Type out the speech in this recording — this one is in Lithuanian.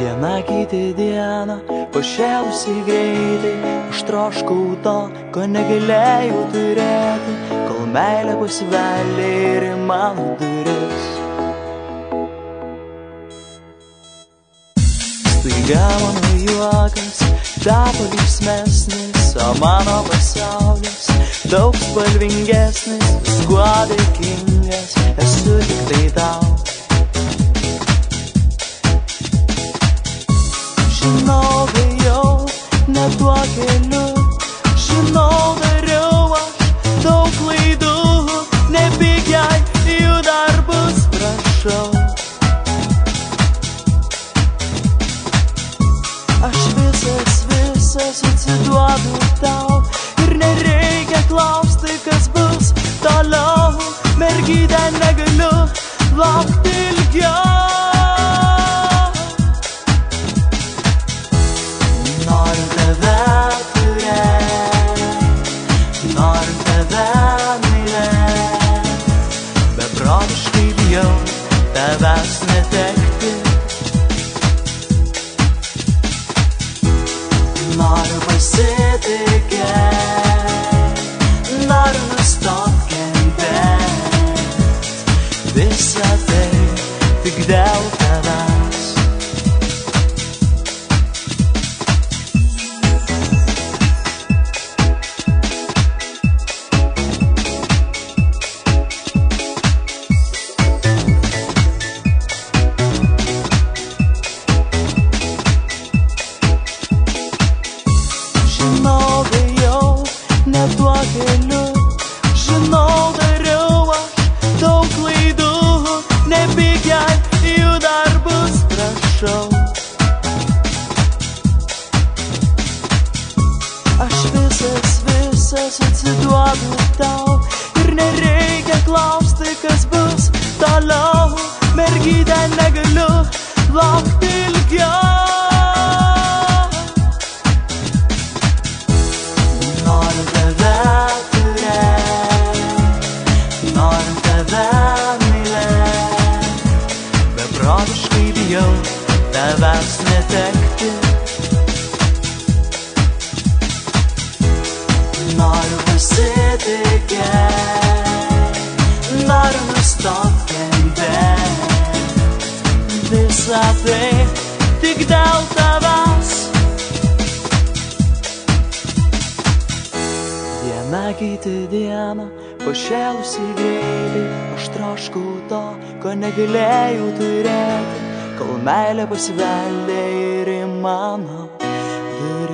Viena kitą dieną, pašėlusi greitai, aš troškau to, ko negalėjau turėti, kol meilė pasiveldė ir į mano duris. Staiga mano juokas tapo linksmesnis, o mano pasaulis daug spalvingesnis, viskuo dėkingas esu tik tai tau. Žinau, ėjau ne tuo keliu, žinau, dariau aš daug klaidų, nepyk jei jų darbus prašau. Aš visas atsiduodu tau ir nereikia klausti, kas bus toliau, mergytė, negaliu laukti ilgiau. Noriu tave turėti, noriu tave mylėti, beprotiškai bijau tavęs netekti. Noriu pasitikėti, noriu nustot kentėti, visą tai tik dėl tavęs. Žinau, ėjau ne tuo keliu, žinau, dariau aš daug klaidų, nepyk jei jų darbus prašau. Aš visas atsiduodu tau ir nereikia klausti, kas bus toliau, mergytė, negaliu laukti ilgiau. Noriu tave turėti, noriu tave mylėti, beprotiškai bijau tavęs netekti. Noriu pasitikėti, noriu nustot kentėti, visą tai tik dėl tavęs. Viena kitą dieną, pašėlusi greitai, aš troškau to, ko negalėjau turėti, kol meilė pasiveldė ir į mano duris.